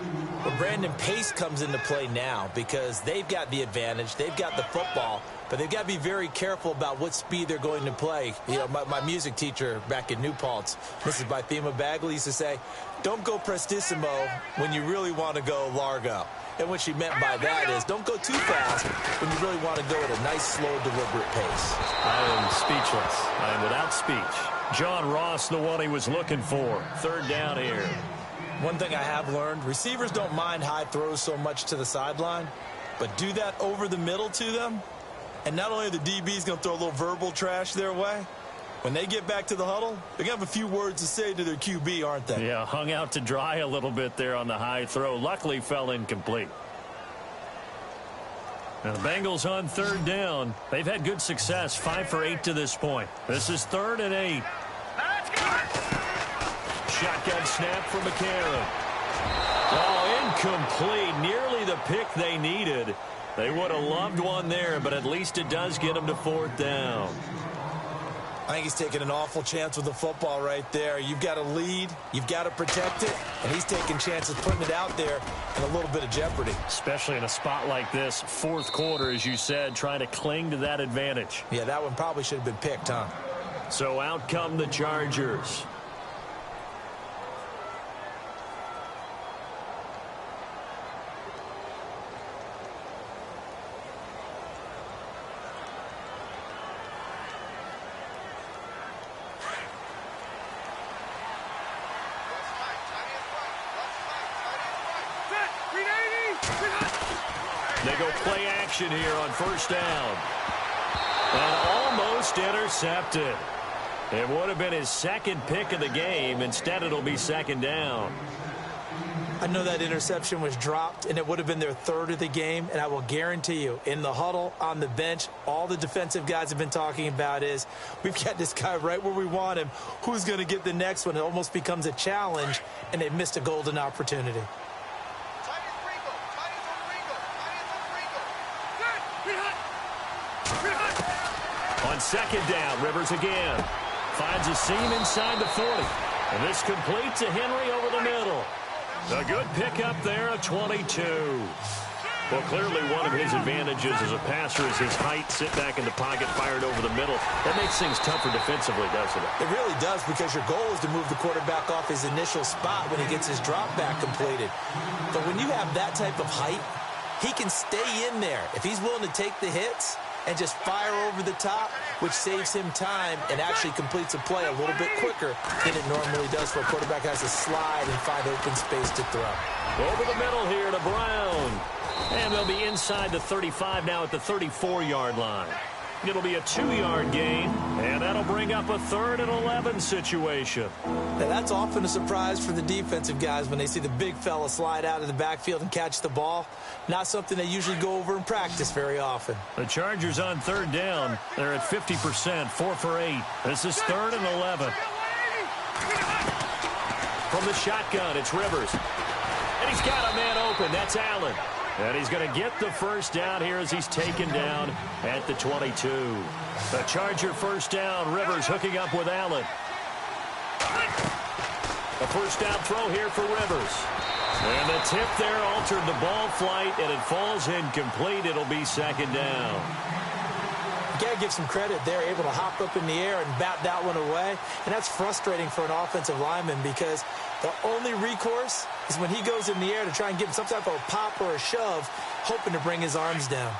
Well, Brandon, pace comes into play now because they've got the advantage. They've got the football, but they've got to be very careful about what speed they're going to play. You know, my music teacher back in New Paltz, Mrs. Bythema Bagley, used to say, don't go prestissimo when you really want to go largo. And what she meant by that is don't go too fast when you really want to go at a nice, slow, deliberate pace. I am speechless. I am without speech. John Ross, the one he was looking for. Third down here. One thing I have learned, receivers don't mind high throws so much to the sideline, but do that over the middle to them, and not only are the DBs going to throw a little verbal trash their way, when they get back to the huddle, they're going to have a few words to say to their QB, aren't they? Yeah, hung out to dry a little bit there on the high throw. Luckily fell incomplete. Now the Bengals on third down. They've had good success, 5 for 8 to this point. This is 3rd and 8. Shotgun snap from McCarron. Oh, incomplete. Nearly the pick they needed. They would have loved one there, but at least it does get them to 4th down. I think he's taking an awful chance with the football right there. You've got to lead. You've got to protect it. And he's taking chances putting it out there in a little bit of jeopardy. Especially in a spot like this, 4th quarter, as you said, trying to cling to that advantage. Yeah, that one probably should have been picked, huh? So out come the Chargers. They go play action here on first down. And almost intercepted. It would have been his second pick of the game. Instead, it'll be second down. I know that interception was dropped, and it would have been their third of the game. And I will guarantee you, in the huddle, on the bench, all the defensive guys have been talking about is, we've got this guy right where we want him. Who's going to get the next one? It almost becomes a challenge, and they missed a golden opportunity. On second down, Rivers again. Finds a seam inside the 40. And this completes to Henry over the middle. A good pickup there at 22. Well, clearly one of his advantages as a passer is his height. Sit back in the pocket, fired over the middle. That makes things tougher defensively, doesn't it? It really does, because your goal is to move the quarterback off his initial spot when he gets his drop back completed. But when you have that type of height, he can stay in there. If he's willing to take the hits and just fire over the top, which saves him time and actually completes a play a little bit quicker than it normally does, for a quarterback has to slide and find open space to throw. Over the middle here to Brown. And they'll be inside the 35 now at the 34-yard line. It'll be a 2-yard gain, and that'll bring up a 3rd and 11 situation. Now, that's often a surprise for the defensive guys when they see the big fella slide out of the backfield and catch the ball. Not something they usually go over in practice very often. The Chargers on 3rd down. They're at 50%, 4 for 8. This is 3rd and 11. From the shotgun, it's Rivers. And he's got a man open. That's Allen. And he's going to get the first down here as he's taken down at the 22. The Charger first down. Rivers hooking up with Allen. A first down throw here for Rivers. And the tip there altered the ball flight, and it falls incomplete. It'll be second down. You got to give some credit. They're able to hop up in the air and bat that one away. And that's frustrating for an offensive lineman, because the only recourse is when he goes in the air to try and give some type of a pop or a shove, hoping to bring his arms down.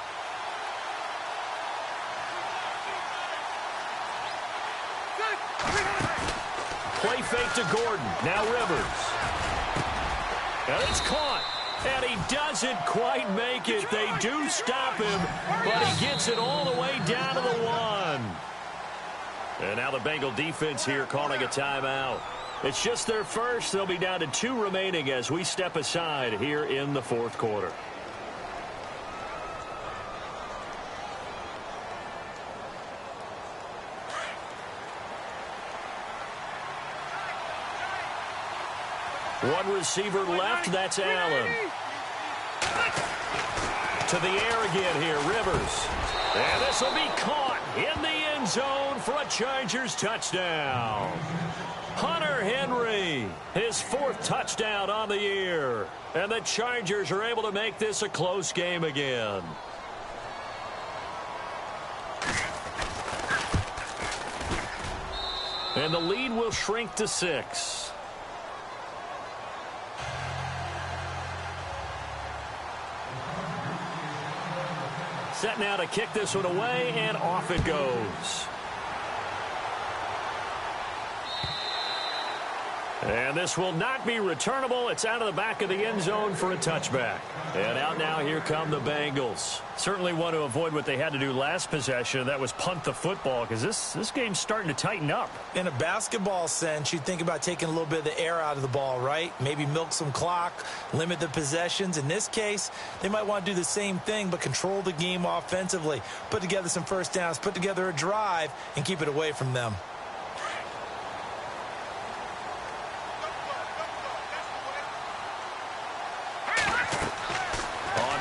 Play fake to Gordon. Now Rivers. And it's caught. And he doesn't quite make it. They do stop him, but he gets it all the way down to the 1. And now the Bengal defense here calling a timeout. It's just their first. They'll be down to 2 remaining as we step aside here in the 4th quarter. One receiver left. That's Allen. To the air again here, Rivers. And this will be caught in the end zone for a Chargers touchdown. Hunter Henry, his 4th touchdown on the year. And the Chargers are able to make this a close game again. And the lead will shrink to 6. Set now to kick this one away, and off it goes. And this will not be returnable. It's out of the back of the end zone for a touchback. And out now, here come the Bengals. Certainly want to avoid what they had to do last possession. That was punt the football, because this game's starting to tighten up. In a basketball sense, you think about taking a little bit of the air out of the ball, right? Maybe milk some clock, limit the possessions. In this case, they might want to do the same thing, but control the game offensively. Put together some first downs, put together a drive, and keep it away from them.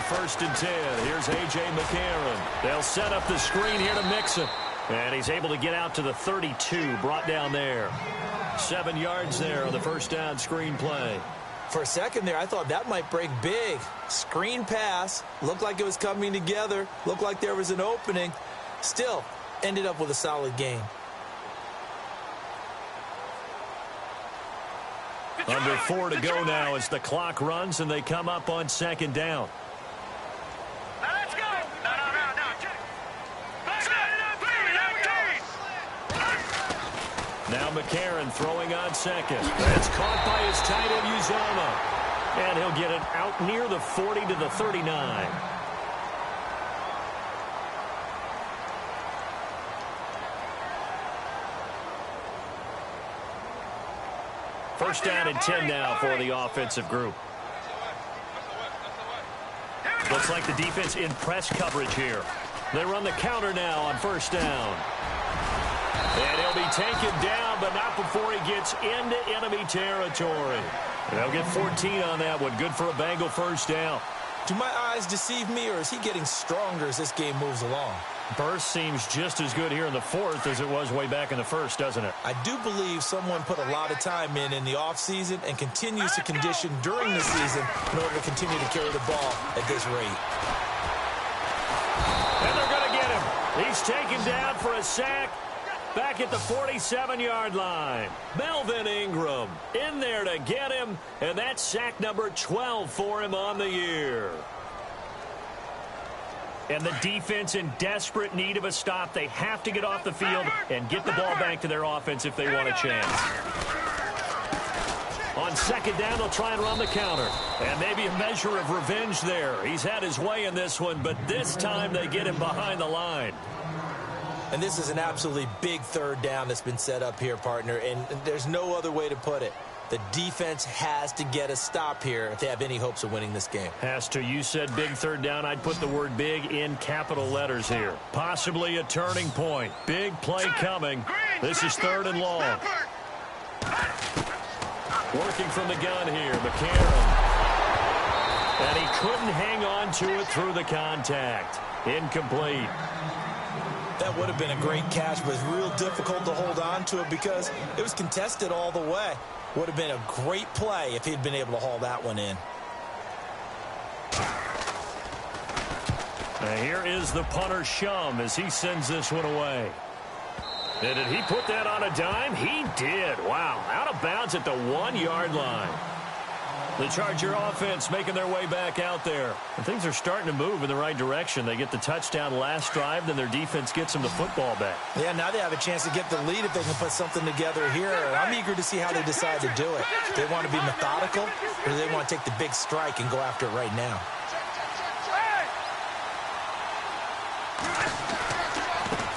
First and 10. Here's A.J. McCarron. They'll set up the screen here to Mixon. And he's able to get out to the 32. Brought down there. 7 yards there on the first down screen play. For a second there, I thought that might break big. Screen pass. Looked like it was coming together. Looked like there was an opening. Still, ended up with a solid gain. Under 4 to go now as the clock runs and they come up on second down. Now McCarron throwing on second. It's caught by his tight end, Uzomah. And he'll get it out near the 40 to the 39. First down and 10 now for the offensive group. Looks like the defense in press coverage here. They run the counter now on first down. And he'll be taken down, but not before he gets into enemy territory. They'll get 14 on that one. Good for a Bengal first down. Do my eyes deceive me, or is he getting stronger as this game moves along? Burst seems just as good here in the fourth as it was way back in the first, doesn't it? I do believe someone put a lot of time in the offseason and continues to condition during the season in order to continue to carry the ball at this rate. And they're going to get him. He's taken down for a sack back at the 47-yard line. Melvin Ingram in there to get him, and that's sack number 12 for him on the year. And the defense in desperate need of a stop. They have to get off the field and get the ball back to their offense if they want a chance. On second down, they'll try and run the counter. And maybe a measure of revenge there. He's had his way in this one, but this time they get him behind the line. And this is an absolutely big third down that's been set up here, partner, and there's no other way to put it. The defense has to get a stop here if they have any hopes of winning this game. Has to. You said big third down. I'd put the word big in capital letters here. Possibly a turning point. Big play coming. This is third and long. Working from the gun here, McCarron. And he couldn't hang on to it through the contact. Incomplete. That would have been a great catch, but it's real difficult to hold on to it because it was contested all the way. Would have been a great play if he'd been able to haul that one in. Now here is the punter, Shum, as he sends this one away. And did he put that on a dime? He did. Wow. Out of bounds at the 1-yard line. The Charger offense making their way back out there. And things are starting to move in the right direction. They get the touchdown last drive, then their defense gets them the football back. Yeah, now they have a chance to get the lead if they can put something together here. And I'm eager to see how they decide to do it. Do they want to be methodical, or do they want to take the big strike and go after it right now?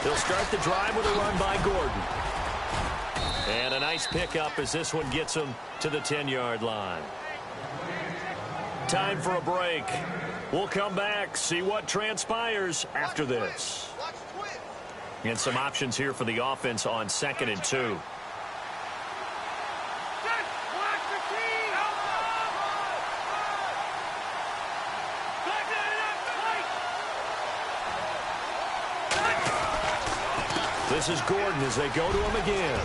They'll start the drive with a run by Gordon. And a nice pickup as this one gets them to the 10-yard line. Time for a break. We'll come back, see what transpires after this. And some options here for the offense on 2nd and 2. This is Gordon as they go to him again.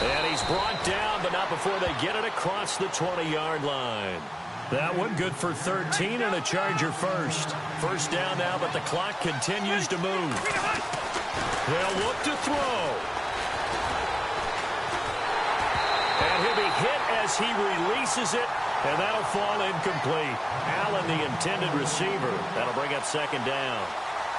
And he's brought down, but not before they get it across the 20-yard line. That one good for 13 and a Charger first. First down now, but the clock continues to move. They'll look to throw. And he'll be hit as he releases it, and that'll fall incomplete. Allen, the intended receiver. That'll bring up second down.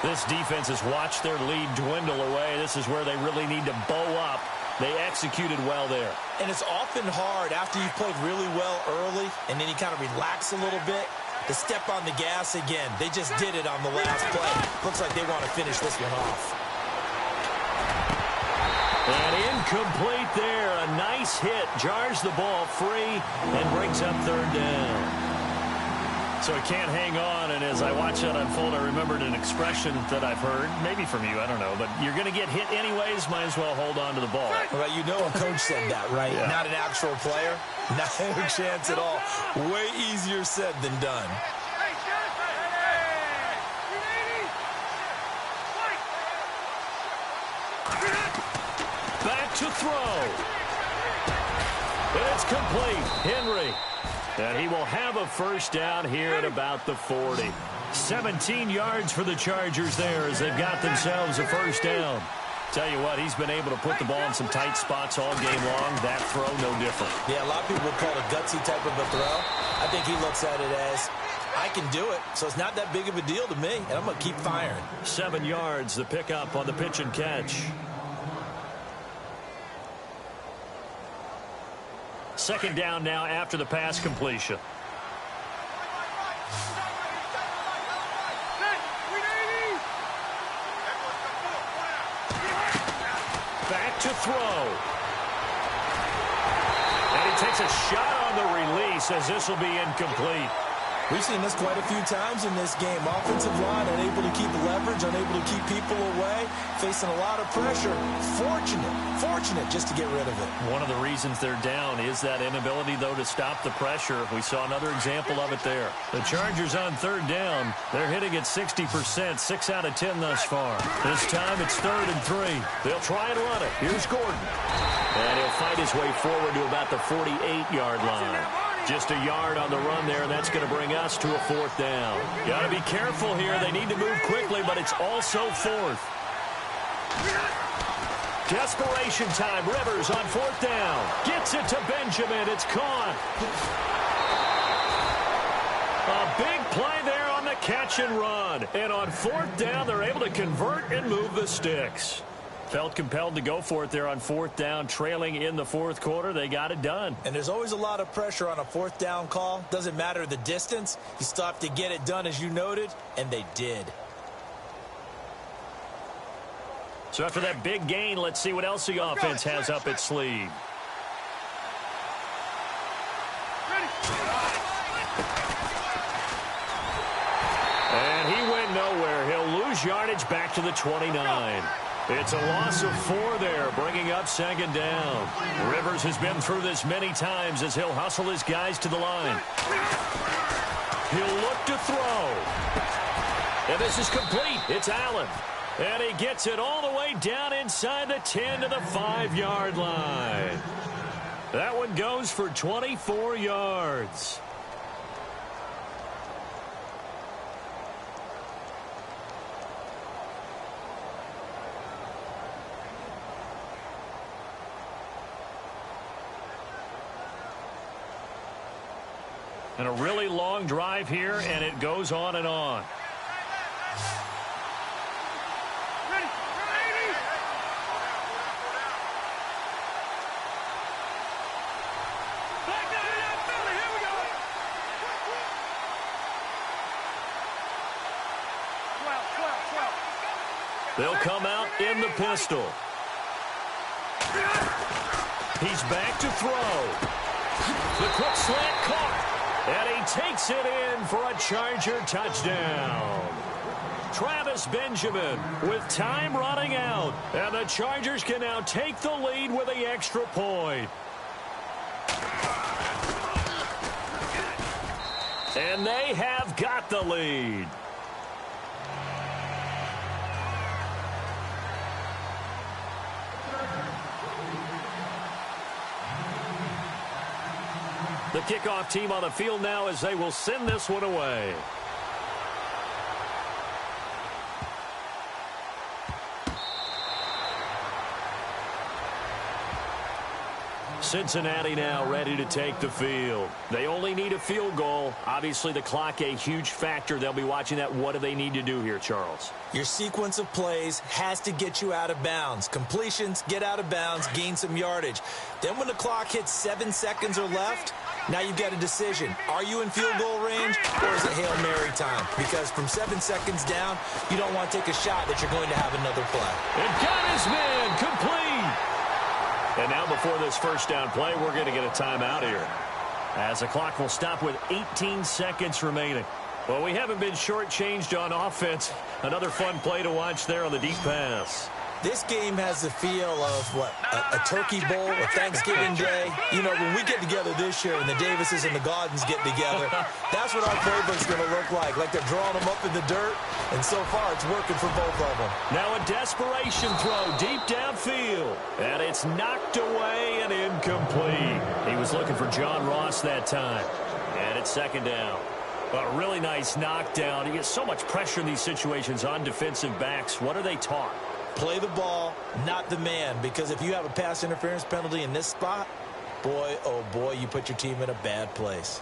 This defense has watched their lead dwindle away. This is where they really need to bow up. They executed well there. And it's often hard after you've played really well early and then you kind of relax a little bit to step on the gas again. They just did it on the last play. Looks like they want to finish this one off. And incomplete there. A nice hit. Jars the ball free and brings up third down. So he can't hang on, and as I watch that unfold, I remembered an expression that I've heard, maybe from you, I don't know, but you're going to get hit anyways, might as well hold on to the ball. Well, you know a coach said that, right? Yeah. Not an actual player. No chance at all. Way easier said than done. Back to throw. And it's complete. Henry. And he will have a first down here at about the 40. 17 yards for the Chargers there as they've got themselves a first down. Tell you what, he's been able to put the ball in some tight spots all game long. That throw, no different. Yeah, a lot of people would call it a gutsy type of a throw. I think he looks at it as, I can do it, so it's not that big of a deal to me, and I'm going to keep firing. 7 yards, the pickup on the pitch and catch. Second down now after the pass completion. Back to throw. And he takes a shot on the release as this will be incomplete. We've seen this quite a few times in this game. Offensive line unable to keep leverage, unable to keep people away, facing a lot of pressure. Fortunate just to get rid of it. One of the reasons they're down is that inability, though, to stop the pressure. We saw another example of it there. The Chargers on third down. They're hitting at 60%, 6 out of 10 thus far. This time it's 3rd and 3. They'll try and run it. Here's Gordon. And he'll fight his way forward to about the 48-yard line. Just a yard on the run there, and that's going to bring us to a 4th down. Got to be careful here. They need to move quickly, but it's also 4th. Desperation time. Rivers on 4th down. Gets it to Benjamin. It's caught. A big play there on the catch and run. And on 4th down, they're able to convert and move the sticks. Felt compelled to go for it there on 4th down, trailing in the 4th quarter. They got it done. And there's always a lot of pressure on a 4th down call. Doesn't matter the distance. You still have to get it done, as you noted, and they did. So after that big gain, let's see what else the offense has up its sleeve. And he went nowhere. He'll lose yardage back to the 29. It's a loss of 4 there, bringing up 2nd down. Rivers has been through this many times as he'll hustle his guys to the line. He'll look to throw. And this is complete. It's Allen. And he gets it all the way down inside the 10 to the 5-yard line. That one goes for 24 yards. And a really long drive here, and it goes on and on. They'll come out in the pistol. He's back to throw. The quick slant caught. And he takes it in for a Charger touchdown. Travis Benjamin with time running out. And the Chargers can now take the lead with the extra point. And they have got the lead. The kickoff team on the field now as they will send this one away. Cincinnati now ready to take the field. They only need a field goal. Obviously, the clock a huge factor. They'll be watching that. What do they need to do here, Charles? Your sequence of plays has to get you out of bounds. Completions, get out of bounds, gain some yardage. Then when the clock hits 7 seconds or left, now you've got a decision. Are you in field goal range, or is it Hail Mary time? Because from 7 seconds down, you don't want to take a shot that you're going to have another play. And got his man complete. And now before this first down play, we're going to get a timeout here, as the clock will stop with 18 seconds remaining. Well, we haven't been shortchanged on offense. Another fun play to watch there on the deep pass. This game has the feel of, what, a turkey bowl, a Thanksgiving day. You know, when we get together this year and the Davises and the Gaudens get together, that's what our playbook's going to look like. Like they're drawing them up in the dirt, and so far it's working for both of them. Now a desperation throw deep downfield, and it's knocked away and incomplete. He was looking for John Ross that time, and it's 2nd down. A really nice knockdown. You get so much pressure in these situations on defensive backs. What are they taught? Play the ball, not the man, because if you have a pass interference penalty in this spot, boy, oh boy, you put your team in a bad place.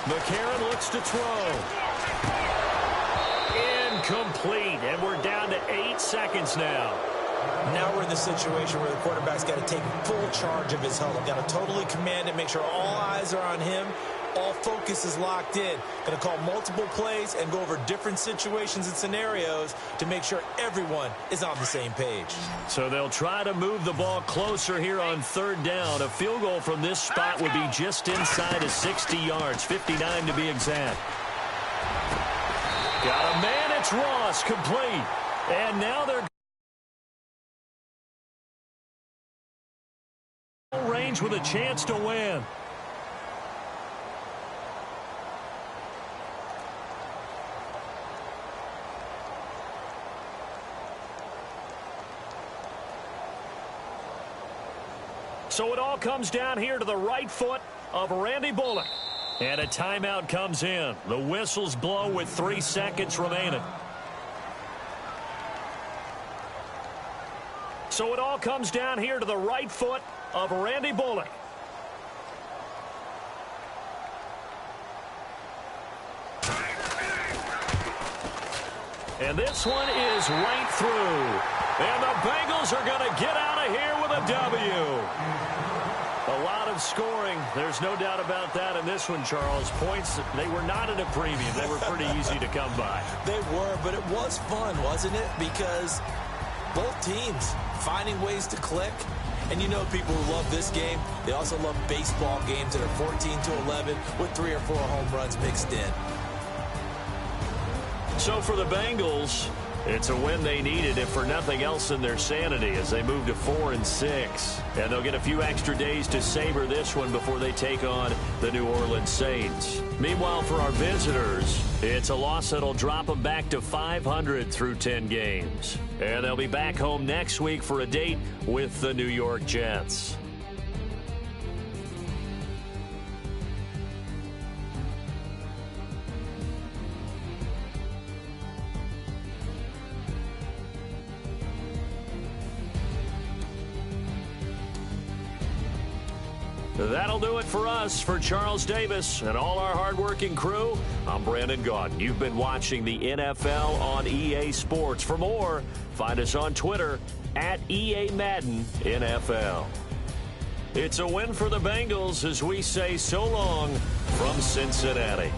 McCarron looks to throw. Incomplete, and we're down to 8 seconds now. Now we're in the situation where the quarterback's got to take full charge of his huddle. Got to totally command it, make sure all eyes are on him. All focus is locked in. Going to call multiple plays and go over different situations and scenarios to make sure everyone is on the same page. So they'll try to move the ball closer here on 3rd down. A field goal from this spot would be just inside of 60 yards, 59 to be exact. Got a man, it's Ross, complete. And now they're range with a chance to win. So it all comes down here to the right foot of Randy Bullock. And a timeout comes in. The whistles blow with 3 seconds remaining. So it all comes down here to the right foot of Randy Bullock. And this one is right through. And the Bengals are going to get out of here with a W. A lot of scoring. There's no doubt about that in this one, Charles. Points, they were not at a premium. They were pretty easy to come by. They were, but it was fun, wasn't it? Because both teams finding ways to click. And you know people who love this game, they also love baseball games that are 14-11 with 3 or 4 home runs mixed in. So for the Bengals, it's a win they needed, if for nothing else than their sanity, as they move to 4-6. And they'll get a few extra days to savor this one before they take on the New Orleans Saints. Meanwhile, for our visitors, it's a loss that'll drop them back to 500 through 10 games. And they'll be back home next week for a date with the New York Jets. That'll do it for us. For Charles Davis and all our hardworking crew, I'm Brandon Gaudin. You've been watching the NFL on EA Sports. For more, find us on Twitter at EA Madden NFL. It's a win for the Bengals as we say so long from Cincinnati.